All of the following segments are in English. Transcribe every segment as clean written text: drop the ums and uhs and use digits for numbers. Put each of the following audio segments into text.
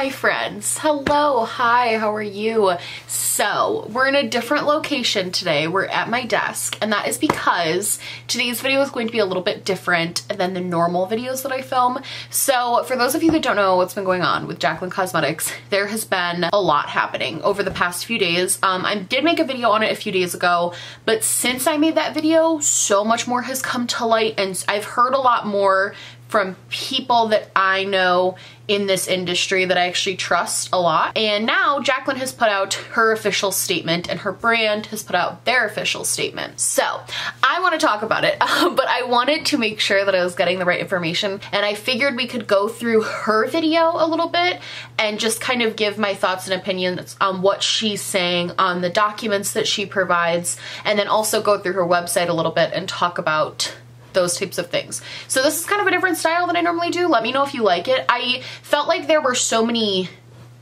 Hi friends, hello, hi, how are you? So we're in a different location today. We're at my desk, and that is because today's video is going to be a little bit different than the normal videos that I film. So for those of you that don't know what's been going on with Jaclyn Cosmetics, there has been a lot happening over the past few days. I did make a video on it a few days ago, but since I made that video, so much more has come to light, and I've heard a lot more from people that I know in this industry that I actually trust a lot. And now Jaclyn has put out her official statement and her brand has put out their official statement. So I want to talk about it, but I wanted to make sure that I was getting the right information, and I figured we could go through her video a little bit and just kind of give my thoughts and opinions on what she's saying on the documents that she provides, and then also go through her website a little bit and talk about those types of things. So this is kind of a different style than I normally do. Let me know if you like it. I felt like there were so many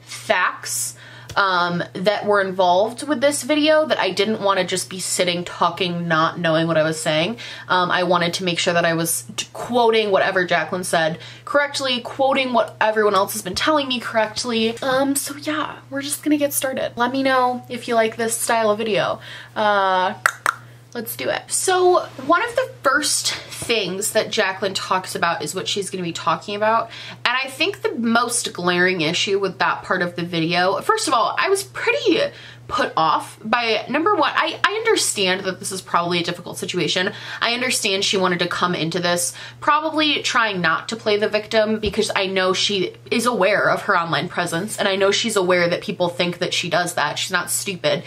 facts that were involved with this video that I didn't want to just be sitting talking not knowing what I was saying. I wanted to make sure that I was quoting whatever Jaclyn said correctly, quoting what everyone else has been telling me correctly. So yeah, we're just gonna get started. Let me know if you like this style of video. Let's do it. So one of the first things that Jaclyn talks about is what she's going to be talking about. And I think the most glaring issue with that part of the video, first of all, I was pretty put off by, number one, I understand that this is probably a difficult situation. I understand she wanted to come into this probably trying not to play the victim, because I know she is aware of her online presence, and I know she's aware that people think that she does that. She's not stupid.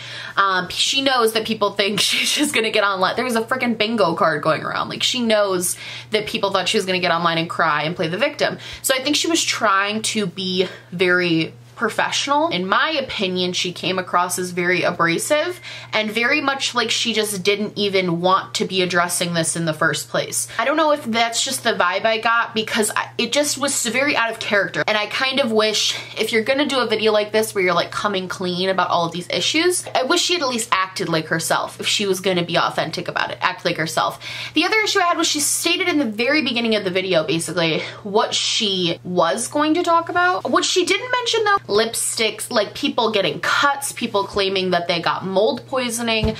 She knows that people think she's just gonna get online. There was a freaking bingo card going around. Like, she knows that people thought she was gonna get online and cry and play the victim. So I think she was trying to be very professional. In my opinion, she came across as very abrasive and very much like she just didn't even want to be addressing this in the first place. I don't know if that's just the vibe I got, because it just was very out of character. And I kind of wish, if you're gonna do a video like this where you're like coming clean about all of these issues, I wish she had at least acted like herself if she was gonna be authentic about it, act like herself. The other issue I had was she stated in the very beginning of the video basically what she was going to talk about. What she didn't mention though, lipsticks, like people getting cuts, people claiming that they got mold poisoning,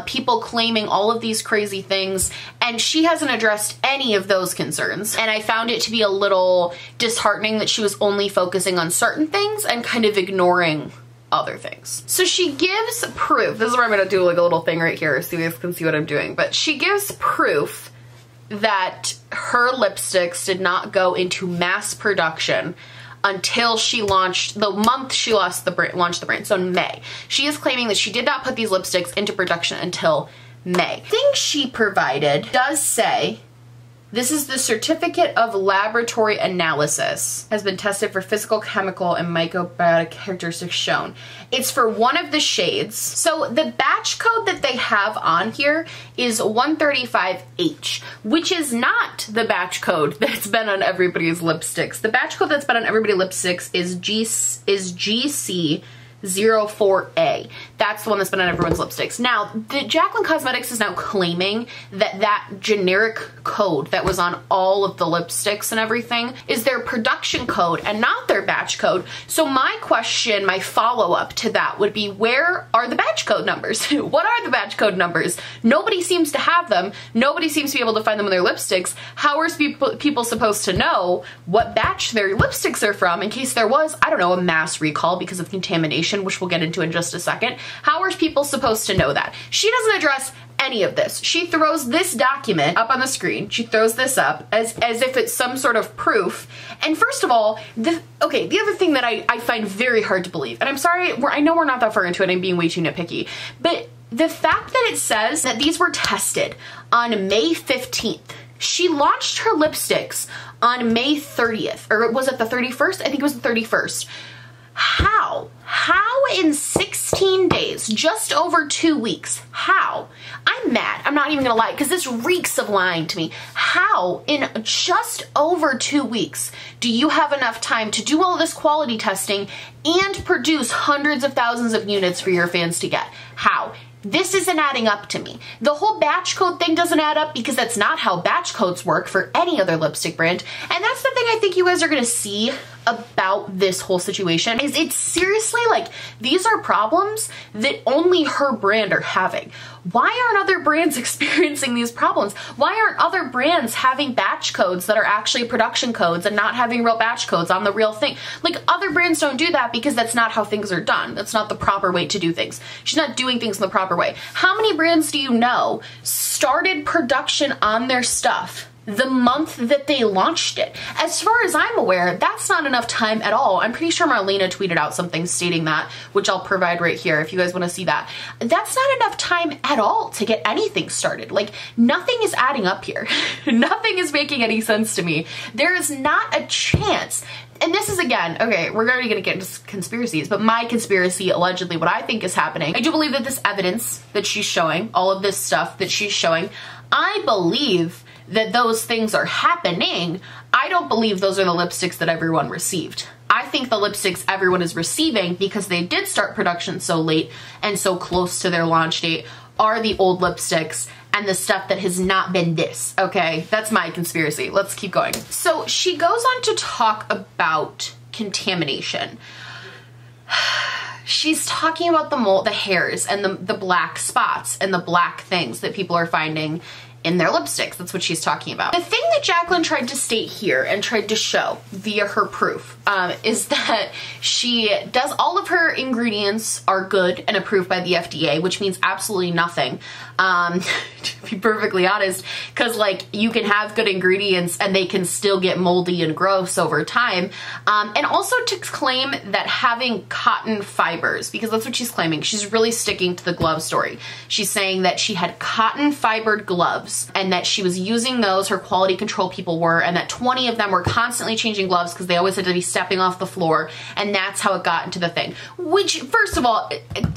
people claiming all of these crazy things, and she hasn't addressed any of those concerns. And I found it to be a little disheartening that she was only focusing on certain things and kind of ignoring other things. So she gives proof. This is where I'm gonna do like a little thing right here so you guys can see what I'm doing. But she gives proof that her lipsticks did not go into mass production until she launched, the month she launched the brand, so in May. She is claiming that she did not put these lipsticks into production until May. The thing she provided does say, this is the certificate of laboratory analysis, has been tested for physical, chemical, and microbiotic characteristics shown. It's for one of the shades. So the batch code that they have on here is 135H, which is not the batch code that's been on everybody's lipsticks. The batch code that's been on everybody's lipsticks is GC04A. That's the one that's been on everyone's lipsticks. Now, the Jaclyn Cosmetics is now claiming that that generic code that was on all of the lipsticks and everything is their production code and not their batch code. So my question, my follow-up to that would be, where are the batch code numbers? What are the batch code numbers? Nobody seems to have them. Nobody seems to be able to find them on their lipsticks. How are people supposed to know what batch their lipsticks are from in case there was, I don't know, a mass recall because of contamination, which we'll get into in just a second? How are people supposed to know that? She doesn't address any of this. She throws this document up on the screen. She throws this up as if it's some sort of proof. And first of all, the other thing that I find very hard to believe, and I'm sorry, I know we're not that far into it, I'm being way too nitpicky, but the fact that it says that these were tested on May 15th, she launched her lipsticks on May 30th, or was it the 31st? I think it was the 31st. How in 16 days, just over 2 weeks, how? I'm mad, I'm not even gonna lie, because this reeks of lying to me. How in just over 2 weeks do you have enough time to do all this quality testing and produce hundreds of thousands of units for your fans to get? How? This isn't adding up to me. The whole batch code thing doesn't add up because that's not how batch codes work for any other lipstick brand. And that's the thing I think you guys are gonna see about this whole situation is it's seriously like, these are problems that only her brand are having. Why aren't other brands experiencing these problems? Why aren't other brands having batch codes that are actually production codes and not having real batch codes on the real thing? Like, other brands don't do that because that's not how things are done. That's not the proper way to do things. She's not doing things in the proper way. How many brands do you know started production on their stuff the month that they launched it? As far as I'm aware, that's not enough time at all. I'm pretty sure Marlena tweeted out something stating that, which I'll provide right here if you guys want to see that. That's not enough time at all to get anything started. Like, nothing is adding up here. Nothing is making any sense to me. There is not a chance. And this is, again, okay, we're already gonna get into conspiracies, but my conspiracy, allegedly, what I think is happening, I do believe that this evidence that she's showing, all of this stuff that she's showing, I believe that those things are happening. I don't believe those are the lipsticks that everyone received. I think the lipsticks everyone is receiving, because they did start production so late and so close to their launch date, are the old lipsticks and the stuff that has not been this, okay? That's my conspiracy. Let's keep going. So she goes on to talk about contamination. She's talking about the mold, the hairs, and the black spots and the black things that people are finding in their lipsticks. That's what she's talking about. The thing that Jaclyn tried to state here and tried to show via her proof is that she does all of her ingredients are good and approved by the FDA, which means absolutely nothing. To be perfectly honest, because like, you can have good ingredients and they can still get moldy and gross over time. And also to claim that having cotton fibers, because that's what she's claiming. She's really sticking to the glove story. She's saying that she had cotton fibered gloves and that she was using those, her quality control people were, and that 20 of them were constantly changing gloves because they always had to be stepping off the floor, and that's how it got into the thing. Which, first of all,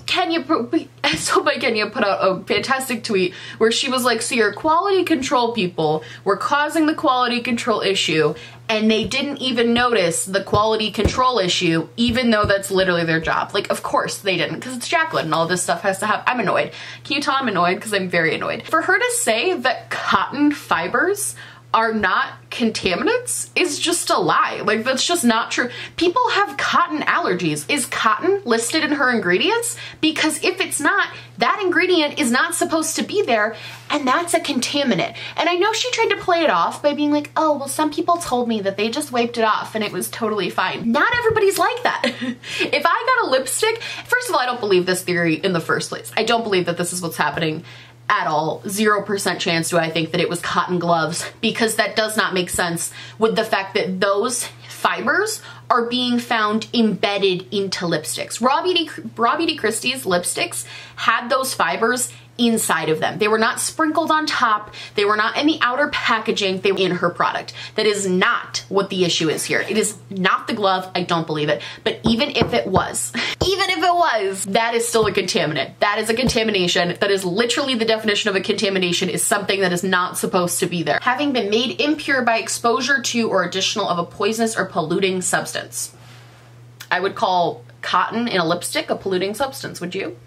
Kenya put out a fantastic tweet where she was like, so your quality control people were causing the quality control issue, and they didn't even notice the quality control issue, even though that's literally their job. Like, of course they didn't, because it's Jaclyn and all this stuff has to happen. I'm annoyed. Can you tell I'm annoyed? Because I'm very annoyed. For her to say that cotton fibers are not contaminants is just a lie. Like, that's just not true. People have cotton allergies. Is cotton listed in her ingredients? Because if it's not, that ingredient is not supposed to be there, and that's a contaminant. And I know she tried to play it off by being like, oh, well, some people told me that they just wiped it off and it was totally fine. Not everybody's like that. If I got a lipstick, first of all, I don't believe this theory in the first place. I don't believe that this is what's happening at all. 0% chance do I think that it was cotton gloves, because that does not make sense with the fact that those fibers are being found embedded into lipsticks. Raw Beauty Christie's lipsticks had those fibers inside of them. They were not sprinkled on top. They were not in the outer packaging. They were in her product. That is not what the issue is here. It is not the glove. I don't believe it. But even if it was, that is still a contaminant. That is a contamination. That is literally the definition of a contamination, is something that is not supposed to be there. Having been made impure by exposure to or additional of a poisonous or polluting substance. I would call cotton in a lipstick a polluting substance, would you?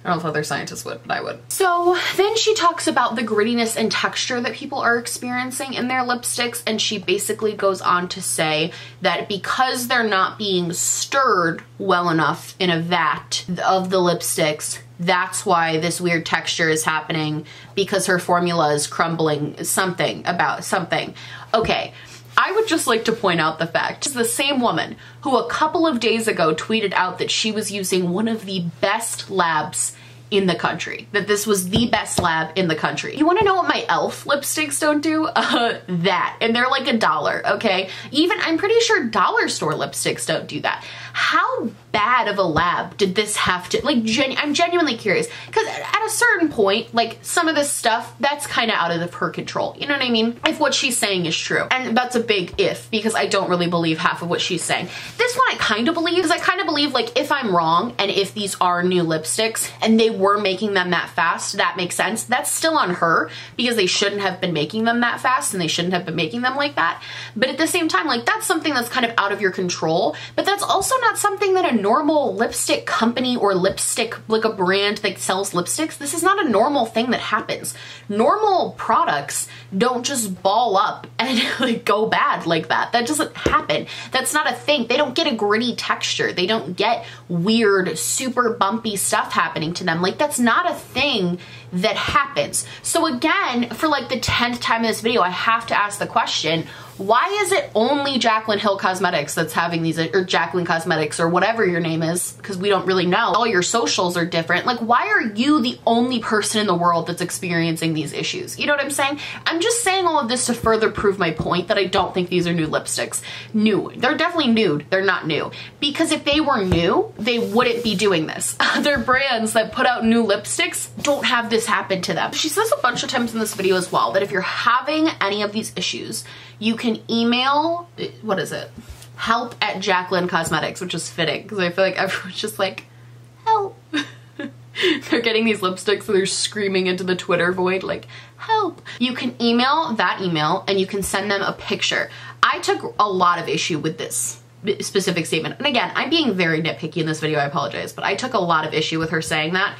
I don't know if other scientists would, but I would. So then she talks about the grittiness and texture that people are experiencing in their lipsticks, and she basically goes on to say that because they're not being stirred well enough in a vat of the lipsticks, that's why this weird texture is happening, because her formula is crumbling something about something. Okay. I would just like to point out the fact, it's the same woman who a couple of days ago tweeted out that she was using one of the best labs in the country, that this was the best lab in the country. You wanna know what my e.l.f. lipsticks don't do? That, and they're like $1, okay? Even, I'm pretty sure dollar store lipsticks don't do that. How bad of a lab did this have to, like, I'm genuinely curious, because at a certain point, like, some of this stuff, that's kind of out of her control, you know what I mean? If what she's saying is true, and that's a big if, because I don't really believe half of what she's saying. This one I kind of believe, because I kind of believe, like, if I'm wrong, and if these are new lipsticks, and they were making them that fast, that makes sense. That's still on her, because they shouldn't have been making them that fast, and they shouldn't have been making them like that. But at the same time, like, that's something that's kind of out of your control, but that's also not something that a normal lipstick company or lipstick, like a brand that sells lipsticks, this is not a normal thing that happens. Normal products don't just ball up and like go bad like that. That doesn't happen. That's not a thing. They don't get a gritty texture. They don't get weird, super bumpy stuff happening to them. Like, that's not a thing that happens. So again, for like the 10th time in this video, I have to ask the question, why is it only Jaclyn Cosmetics that's having these, or Jaclyn Cosmetics, or whatever your name is, because we don't really know. All your socials are different. Like, why are you the only person in the world that's experiencing these issues? You know what I'm saying? I'm just saying all of this to further prove my point that I don't think these are new lipsticks. New. They're definitely nude. They're not new. Because if they were new, they wouldn't be doing this. Other brands that put out new lipsticks don't have this happen to them. She says a bunch of times in this video as well that if you're having any of these issues, you can email, what is it? Help at Jaclyn Cosmetics, which is fitting because I feel like everyone's just like, help. They're getting these lipsticks and they're screaming into the Twitter void like, help. You can email that email and you can send them a picture. I took a lot of issue with this specific statement. And again, I'm being very nitpicky in this video, I apologize, but I took a lot of issue with her saying that.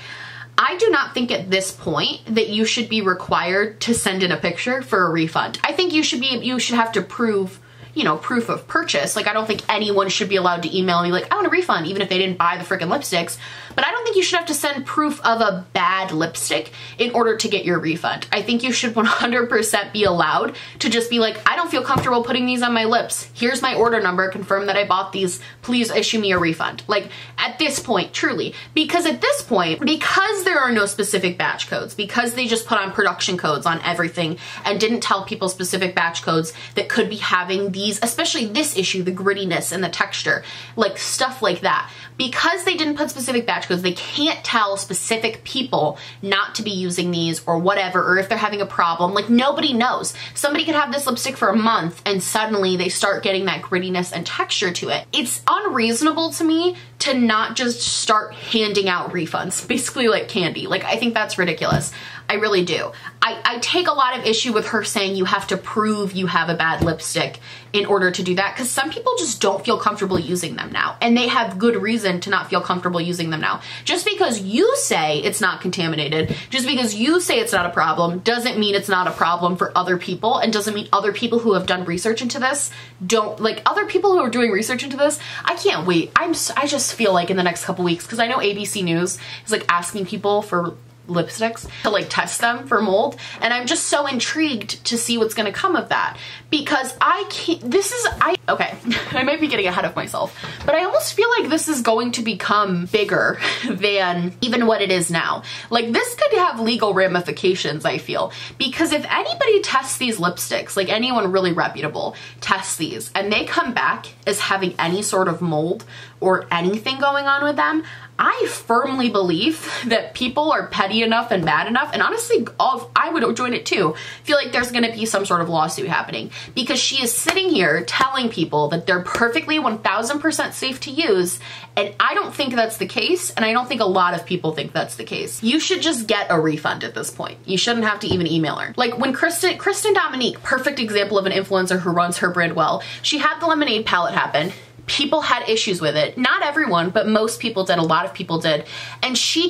I do not think at this point that you should be required to send in a picture for a refund. I think you should have to prove, you know, proof of purchase. Like, I don't think anyone should be allowed to email me like, I want a refund, even if they didn't buy the freaking lipsticks. But I don't think you should have to send proof of a bad lipstick in order to get your refund. I think you should 100% be allowed to just be like, I don't feel comfortable putting these on my lips. Here's my order number, confirm that I bought these, please issue me a refund. Like, at this point, truly. Because at this point, because there are no specific batch codes, because they just put on production codes on everything and didn't tell people specific batch codes that could be having these, especially this issue, the grittiness and the texture, like stuff like that. Because they didn't put specific batch codes, they can't tell specific people not to be using these or whatever, or if they're having a problem. Like, nobody knows. Somebody could have this lipstick for a month and suddenly they start getting that grittiness and texture to it. It's unreasonable to me to not just start handing out refunds, basically like candy. Like, I think that's ridiculous. I really do. I take a lot of issue with her saying you have to prove you have a bad lipstick in order to do that, because some people just don't feel comfortable using them now, and they have good reason to not feel comfortable using them now. Just because you say it's not contaminated, just because you say it's not a problem, doesn't mean it's not a problem for other people, and doesn't mean other people who have done research into this don't, like, other people who are doing research into this, I can't wait. I just feel like in the next couple weeks, because I know ABC News is like asking people for lipsticks to like test them for mold, and I'm just so intrigued to see what's gonna come of that, because okay, I might be getting ahead of myself, but I almost feel like this is going to become bigger than even what it is now. Like, this could have legal ramifications, I feel, because if anybody tests these lipsticks, like anyone really reputable tests these, and they come back as having any sort of mold or anything going on with them, I firmly believe that people are petty enough and bad enough, and honestly, I would join it too, feel like there's gonna be some sort of lawsuit happening, because she is sitting here telling people that they're perfectly 1000% safe to use, and I don't think that's the case, and I don't think a lot of people think that's the case. You should just get a refund at this point. You shouldn't have to even email her. Like, when Kristen Dominique, perfect example of an influencer who runs her brand well, she had the lemonade palette happen. People had issues with it. Not everyone, but most people did. A lot of people did. And she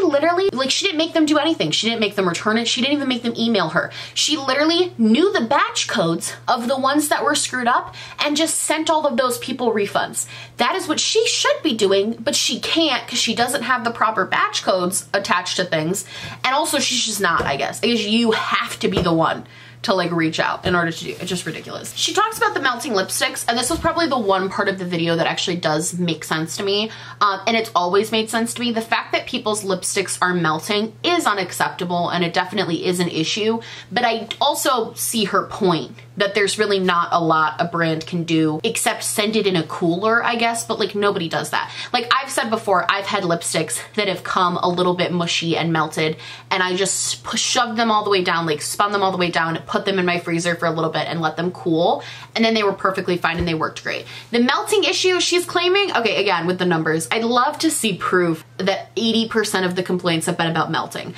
literally, like, she didn't make them do anything. She didn't make them return it. She didn't even make them email her. She literally knew the batch codes of the ones that were screwed up and just sent all of those people refunds. That is what she should be doing, but she can't because she doesn't have the proper batch codes attached to things. And also, she's just not, I guess. You have to be the one to like reach out in order to do it. It's just ridiculous. She talks about the melting lipsticks, and this was probably the one part of the video that actually does make sense to me, and it's always made sense to me. The fact that people's lipsticks are melting is unacceptable, and it definitely is an issue, but I also see her point that there's really not a lot a brand can do except send it in a cooler, I guess, but like nobody does that. Like I've said before, I've had lipsticks that have come a little bit mushy and melted, and I just shoved them all the way down, like spun them all the way down, put them in my freezer for a little bit and let them cool, and then they were perfectly fine and they worked great. The melting issue she's claiming, okay, again, with the numbers, I'd love to see proof that 80% of the complaints have been about melting.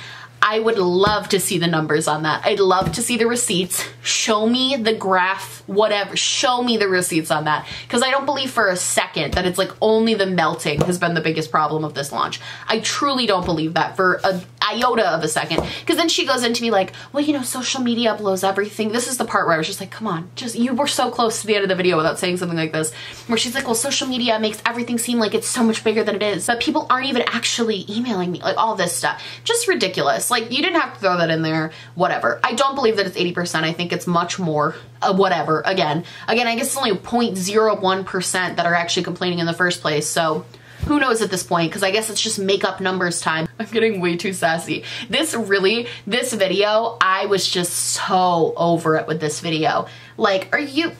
I would love to see the numbers on that. I'd love to see the receipts. Show me the graph, whatever. Show me the receipts on that. Because I don't believe for a second that it's like only the melting has been the biggest problem of this launch. I truly don't believe that for an iota of a second. Because then she goes into be like, well, you know, social media blows everything. This is the part where I was just like, come on, you were so close to the end of the video without saying something like this. Where she's like, well, social media makes everything seem like it's so much bigger than it is. But people aren't even actually emailing me. Like all this stuff. Just ridiculous. Like you didn't have to throw that in there. Whatever. I don't believe that it's 80%. I think it's much more. Whatever. Again, I guess it's only 0.01% that are actually complaining in the first place. So who knows at this point, because I guess it's just make up numbers time. I'm getting way too sassy. This video, I was just so over it with this video. Like, are you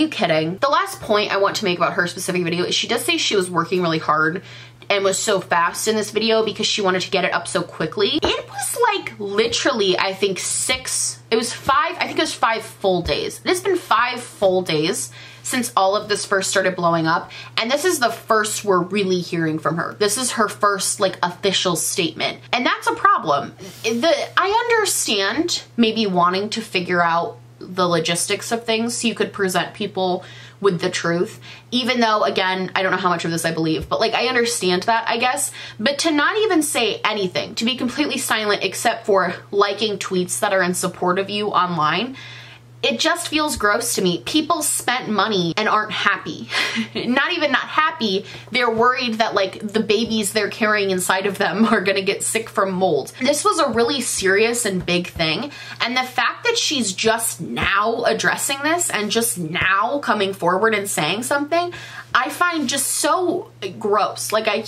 kidding? The last point I want to make about her specific video is she does say she was working really hard and was so fast in this video because she wanted to get it up so quickly. It was like literally, I think 5 full days. It's been 5 full days since all of this first started blowing up, and this is the first we're really hearing from her. This is her first like official statement, and that's a problem. I understand maybe wanting to figure out the logistics of things so you could present people with the truth, even though, again, I don't know how much of this I believe, but like I understand that, I guess. But to not even say anything, to be completely silent except for liking tweets that are in support of you online, it just feels gross to me. People spent money and aren't happy. Not even not happy, they're worried that like the babies they're carrying inside of them are gonna get sick from mold. This was a really serious and big thing, and the fact that she's just now addressing this and just now coming forward and saying something, I find just so gross. Like I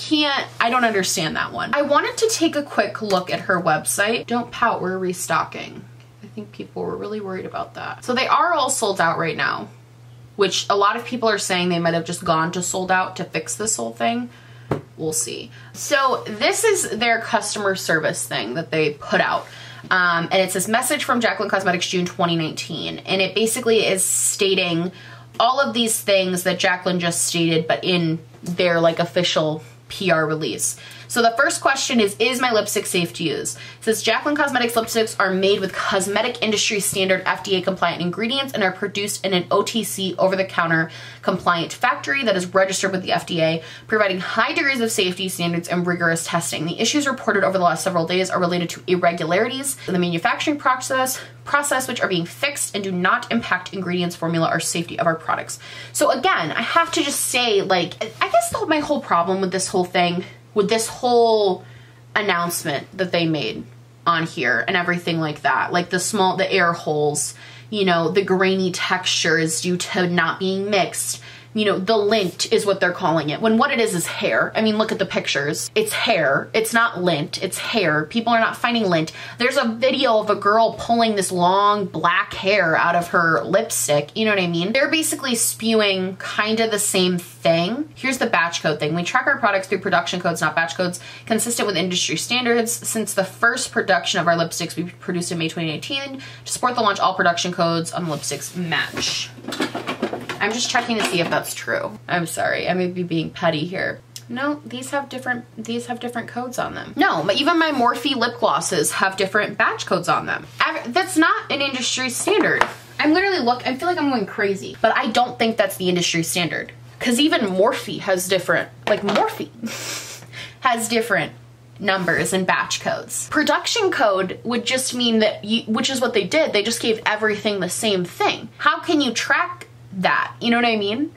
don't understand that one. I wanted to take a quick look at her website. Don't pout, we're restocking. I think people were really worried about that. So they are all sold out right now, which a lot of people are saying they might have just gone to sold out to fix this whole thing. We'll see. So this is their customer service thing that they put out. And it says message from Jaclyn Cosmetics, June 2019. And it basically is stating all of these things that Jaclyn just stated, but in their like official PR release. So the first question is my lipstick safe to use? It says Jaclyn Cosmetics lipsticks are made with cosmetic industry standard FDA compliant ingredients and are produced in an OTC over-the-counter compliant factory that is registered with the FDA, providing high degrees of safety standards and rigorous testing. The issues reported over the last several days are related to irregularities in the manufacturing process which are being fixed and do not impact ingredients, formula, or safety of our products. So again, I have to just say, like, I guess my whole problem with this whole thing, with this whole announcement that they made on here and everything like that, like the air holes, you know, the grainy textures due to not being mixed, you know, the lint is what they're calling it, when what it is hair. I mean, look at the pictures. It's hair. It's not lint. It's hair. People are not finding lint. There's a video of a girl pulling this long black hair out of her lipstick. You know what I mean? They're basically spewing kind of the same thing. Here's the batch code thing. We track our products through production codes, not batch codes, consistent with industry standards. Since the first production of our lipsticks we produced in May 2018, to support the launch, all production codes on the lipsticks match. I'm just checking to see if that's true. I'm sorry, I may be being petty here. No, these have different codes on them. No, but even my Morphe lip glosses have different batch codes on them. That's not an industry standard. I'm literally I feel like I'm going crazy, but I don't think that's the industry standard. Cause even Morphe has different, like Morphe has different numbers and batch codes. Production code would just mean that which is what they did. They just gave everything the same thing. How can you track that? You know what I mean?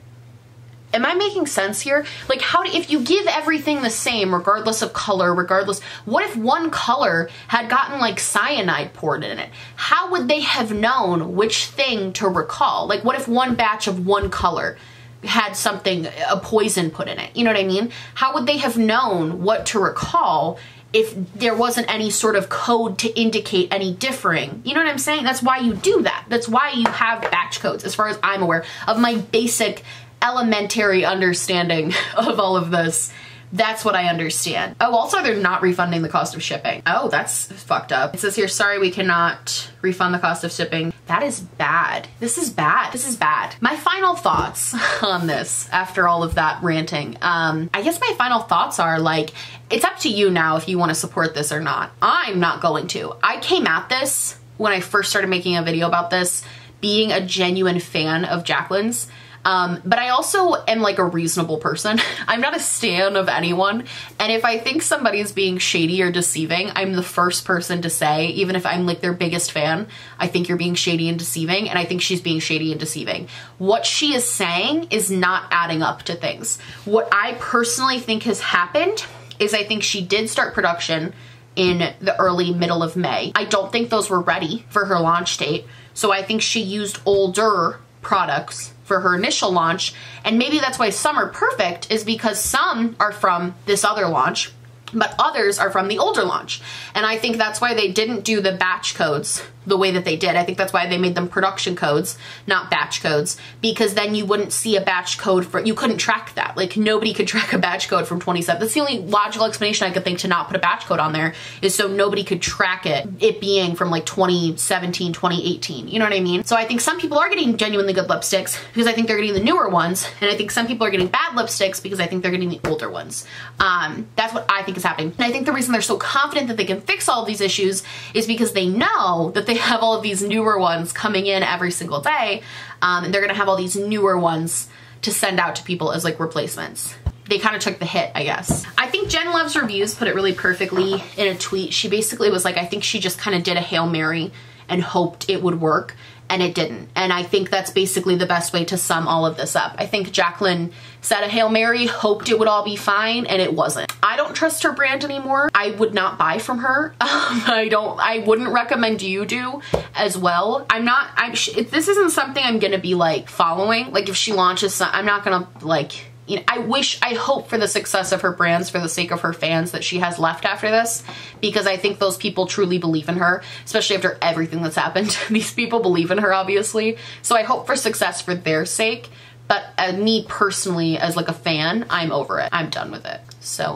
Am I making sense here? Like, if you give everything the same, regardless of color, what if one color had gotten like cyanide poured in it? How would they have known which thing to recall? Like, what if one batch of one color had a poison put in it? You know what I mean? How would they have known what to recall if there wasn't any sort of code to indicate any differing? You know what I'm saying? That's why you do that. That's why you have batch codes, as far as I'm aware of my basic elementary understanding of all of this. That's what I understand. Oh, also they're not refunding the cost of shipping. Oh, that's fucked up. It says here, sorry, we cannot refund the cost of shipping. That is bad. This is bad. This is bad. My final thoughts on this after all of that ranting. I guess my final thoughts are like, it's up to you now if you want to support this or not. I'm not going to. I came at this when I first started making a video about this, being a genuine fan of Jaclyn's. But I also am like a reasonable person. I'm not a stan of anyone. And if I think somebody's being shady or deceiving, I'm the first person to say, even if I'm like their biggest fan, I think you're being shady and deceiving. And I think she's being shady and deceiving. What she is saying is not adding up to things. What I personally think has happened is I think she did start production in the early middle of May. I don't think those were ready for her launch date. So I think she used older products for her initial launch, and maybe that's why some are perfect, is because some are from this other launch, but others are from the older launch. And I think that's why they didn't do the batch codes the way that they did. I think that's why they made them production codes, not batch codes, because then you wouldn't see a batch code for, you couldn't track that. Like nobody could track a batch code from 27. That's the only logical explanation I could think to not put a batch code on there, is so nobody could track it being from like 2017, 2018. You know what I mean? So I think some people are getting genuinely good lipsticks because I think they're getting the newer ones. And I think some people are getting bad lipsticks because I think they're getting the older ones. That's what I think is happening. And I think the reason they're so confident that they can fix all of these issues is because they know that they have all of these newer ones coming in every single day, and they're gonna have all these newer ones to send out to people as like replacements. They kind of took the hit, I guess. I think Jen Loves Reviews put it really perfectly in a tweet. She basically was like, I think she just kind of did a Hail Mary and hoped it would work, and it didn't. And I think that's basically the best way to sum all of this up. I think Jaclyn said a Hail Mary, hoped it would all be fine, and it wasn't. I don't trust her brand anymore. I would not buy from her. I wouldn't recommend you do as well. This isn't something I'm gonna be like following. Like if she launches some, I'm not gonna like, you know, I hope for the success of her brands for the sake of her fans that she has left after this, because I think those people truly believe in her, especially after everything that's happened. These people believe in her, obviously. So I hope for success for their sake. But me personally, as like a fan, I'm over it. I'm done with it. So,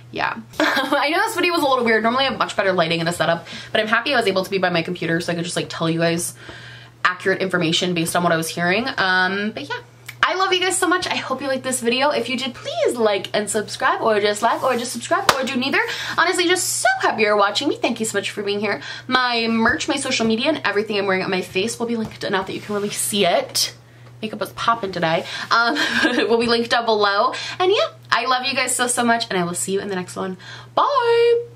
yeah. I know this video was a little weird. Normally I have much better lighting in a setup, but I'm happy I was able to be by my computer so I could just like tell you guys accurate information based on what I was hearing. But yeah. I love you guys so much. I hope you liked this video. If you did, please like and subscribe, or just like, or just subscribe, or do neither. Honestly, just so happy you're watching me. Thank you so much for being here. My merch, my social media, and everything I'm wearing on my face will be linked, not that you can really see it. Makeup was popping today. Will be linked down below. And yeah, I love you guys so much, and I will see you in the next one. Bye!